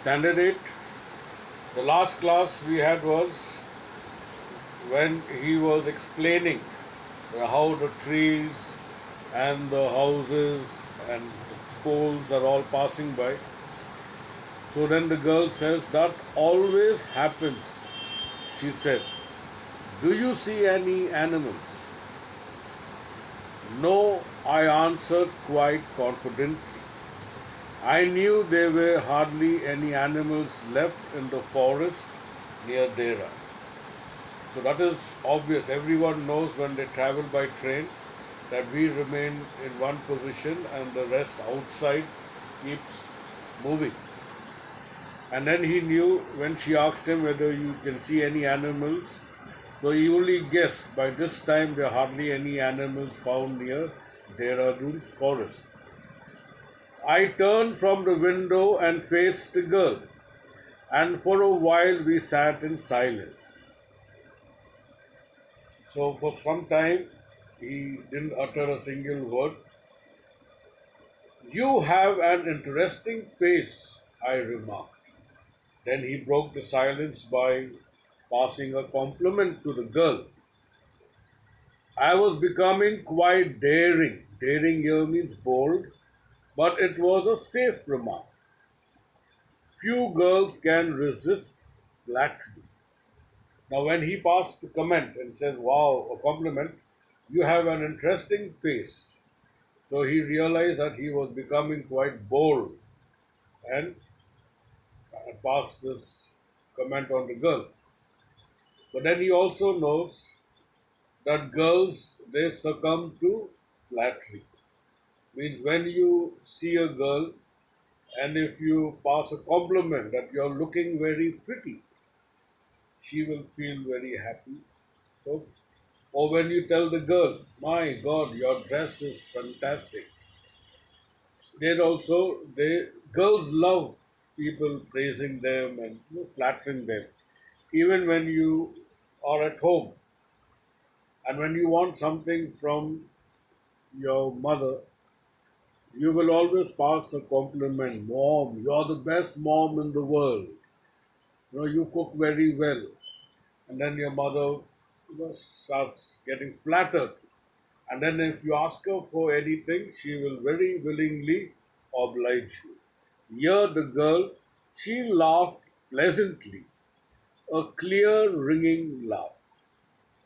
Candidate, the last class we had was when he was explaining how the trees and the houses and the poles are all passing by. So then the girl says, "That always happens." She said, "Do you see any animals?" "No," I answered quite confidently. I knew there were hardly any animals left in the forest near Dera. So that is obvious. Everyone knows when they travel by train that we remain in one position and the rest outside keeps moving. And then he knew when she asked him whether you can see any animals. So he only guessed by this time there are hardly any animals found near Dehradun's forest. I turned from the window and faced the girl, and for a while we sat in silence. So for some time he didn't utter a single word. "You have an interesting face," I remarked. Then he broke the silence by passing a compliment to the girl. I was becoming quite daring. Daring here means bold, but it was a safe remark. Few girls can resist flattery. Now, when he passed the comment and said, "Wow, a compliment, you have an interesting face." So he realized that he was becoming quite bold and passed this comment on the girl. But then he also knows that girls they succumb to flattery. Means when you see a girl and if you pass a compliment that you're looking very pretty, she will feel very happy. So, or when you tell the girl, "My God, your dress is fantastic." Then also they girls love people praising them and flattering them. Even when you are at home and when you want something from your mother, you will always pass a compliment. "Mom, you're the best mom in the world. You cook very well." And then your mother starts getting flattered. And then if you ask her for anything, she will very willingly oblige you. Here the girl, she laughed pleasantly, a clear ringing laugh.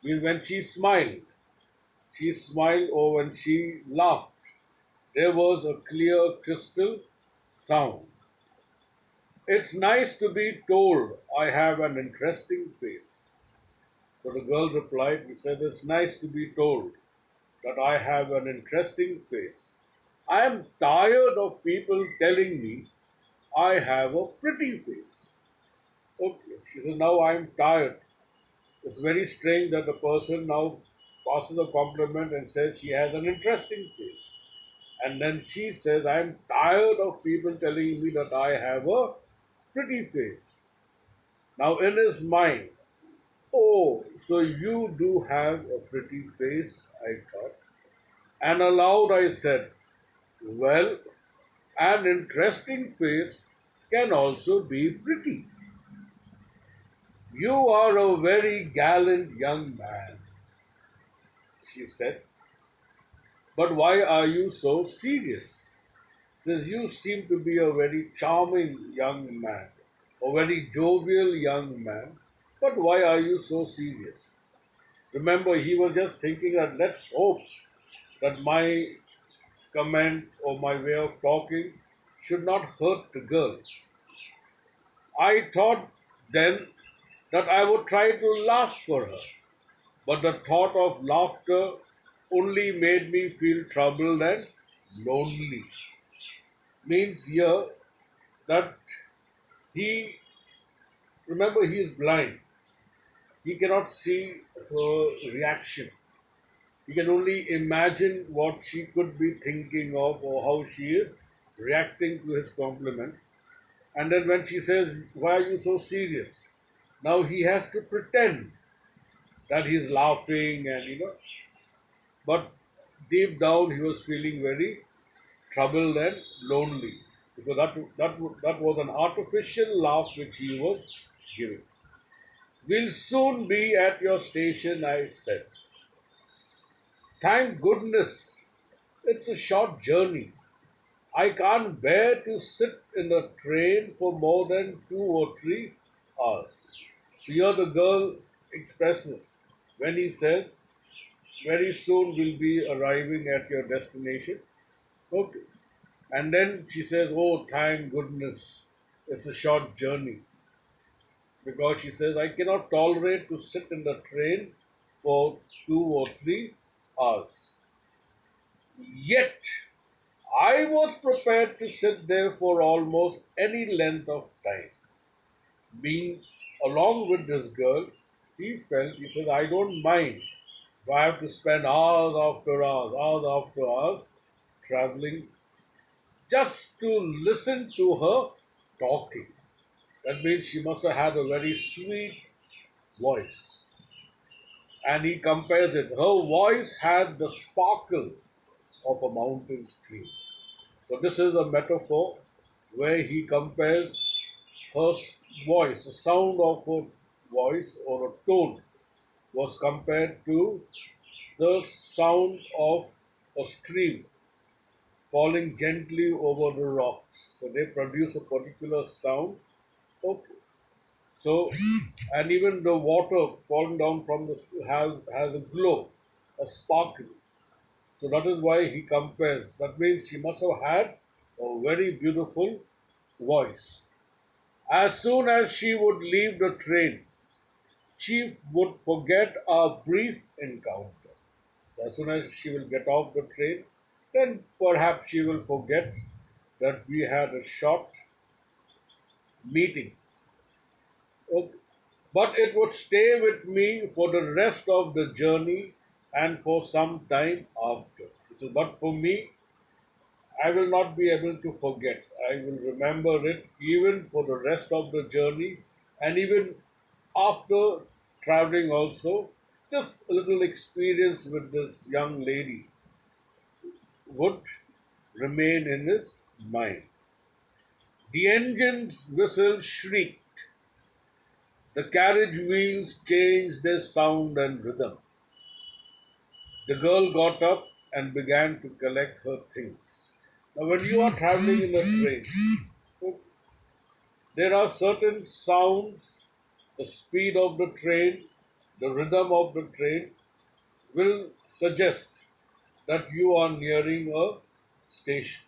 Means when she smiled or when she laughed, there was a clear crystal sound. "It's nice to be told I have an interesting face." So the girl replied, he said, "It's nice to be told that I have an interesting face. I am tired of people telling me I have a pretty face." Okay, she said, "Now I am tired." It's very strange that a person now passes a compliment and says she has an interesting face. And then she says, "I am tired of people telling me that I have a pretty face." Now, in his mind, "Oh, so you do have a pretty face," I thought. And aloud I said, "Well, an interesting face can also be pretty." "You are a very gallant young man," she said. "But why are you so serious?" Since you seem to be a very charming young man, a very jovial young man, but why are you so serious? Remember, he was just thinking that let's hope that my comment or my way of talking should not hurt the girl. I thought then that I would try to laugh for her, but the thought of laughter only made me feel troubled and lonely. Means here that he, remember, he is blind. He cannot see her reaction. He can only imagine what she could be thinking of or how she is reacting to his compliment. And then when she says, "Why are you so serious?" Now he has to pretend that he's laughing but deep down he was feeling very troubled and lonely. because that was an artificial laugh which he was giving. We'll soon be at your station, I said. Thank goodness it's a short journey. I can't bear to sit in a train for more than 2 or 3 hours. So here the girl expresses when he says, very soon we'll be arriving at your destination. Okay. And then she says, oh, thank goodness it's a short journey. Because she says, I cannot tolerate to sit in the train for 2 or 3 hours. Yet, I was prepared to sit there for almost any length of time. Being along with this girl, he said, I don't mind if I have to spend hours after hours traveling just to listen to her talking. That means she must have had a very sweet voice. And he compares it. Her voice had the sparkle of a mountain stream. So this is a metaphor where he compares her voice, the sound of her voice or a tone was compared to the sound of a stream falling gently over the rocks. So they produce a particular sound. Okay. So, and even the water falling down from the has a glow, a sparkle. So that is why he compares. That means she must have had a very beautiful voice. As soon as she would leave the train, she would forget our brief encounter. As soon as she will get off the train, then perhaps she will forget that we had a short meeting. Okay. But it would stay with me for the rest of the journey and for some time after. So, but for me, I will not be able to forget. I will remember it even for the rest of the journey and even after traveling also. This little experience with this young lady would remain in his mind. The engine's whistle shrieked. The carriage wheels changed their sound and rhythm. The girl got up and began to collect her things. Now, when you are traveling in a train, there are certain sounds, the speed of the train, the rhythm of the train will suggest that you are nearing a station.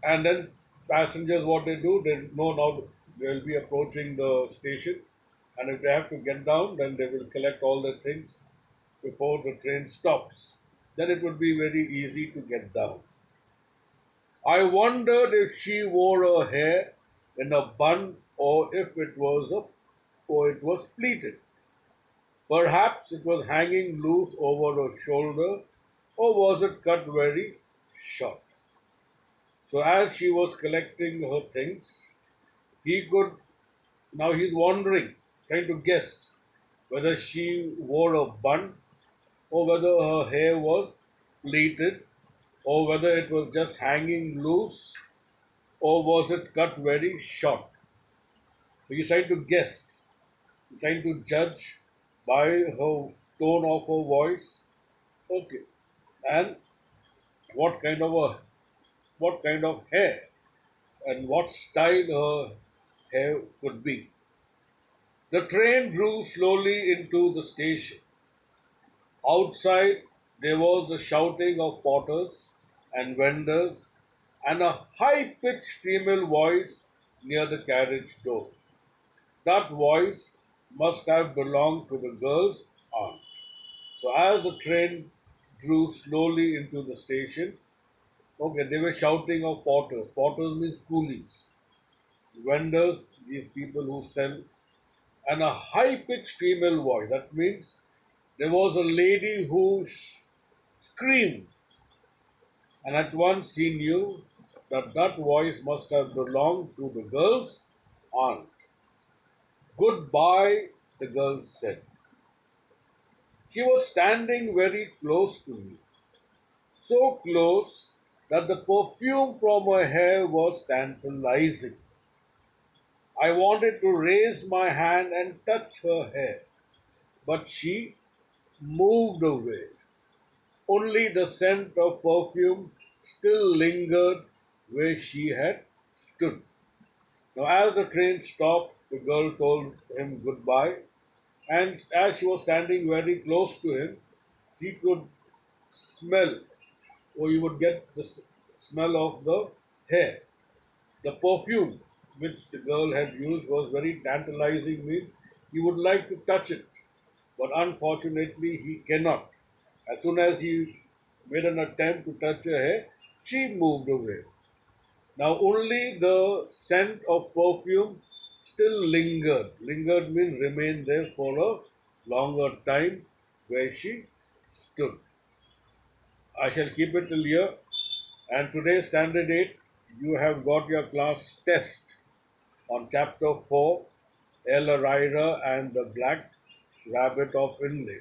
And then passengers, what they do, they know now they will be approaching the station. And if they have to get down, then they will collect all their things before the train stops. Then it would be very easy to get down. I wondered if she wore her hair in a bun or it was pleated. Perhaps it was hanging loose over her shoulder, or was it cut very short? So as she was collecting her things, he could now he's wondering, trying to guess whether she wore a bun or whether her hair was pleated or whether it was just hanging loose or was it cut very short. So he's trying to guess, he's trying to judge by her tone of her voice. Okay. And what kind of a what kind of hair and what style her hair could be. The train drew slowly into the station. Outside there was the shouting of porters and vendors and a high pitched female voice near the carriage door. That voice must have belonged to the girl's aunt. So as the train drew slowly into the station, okay, they were shouting of porters. Porters means coolies. Vendors, these people who sell, and a high pitched female voice. That means there was a lady who screamed, and at once he knew that that voice must have belonged to the girl's aunt. Goodbye, the girl said. She was standing very close to me, so close that the perfume from her hair was tantalizing. I wanted to raise my hand and touch her hair, but she moved away. Only the scent of perfume still lingered where she had stood. Now, as the train stopped, the girl told him goodbye, and as she was standing very close to him, he could smell, or you would get the smell of the hair. The perfume which the girl had used was very tantalizing, means he would like to touch it, but unfortunately he cannot. As soon as he made an attempt to touch her hair, she moved away. Now only the scent of perfume still lingered. Lingered means remained there for a longer time where she stood. I shall keep it till here. And today, Standard 8, you have got your class test on Chapter 4, El Rider and the Black Rabbit of Inlay.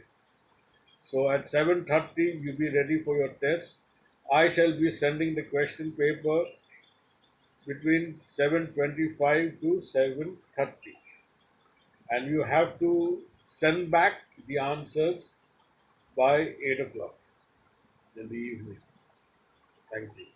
So at 7:30, you be ready for your test. I shall be sending the question paper between 7:25 to 7:30, and you have to send back the answers by 8 o'clock in the evening. Thank you.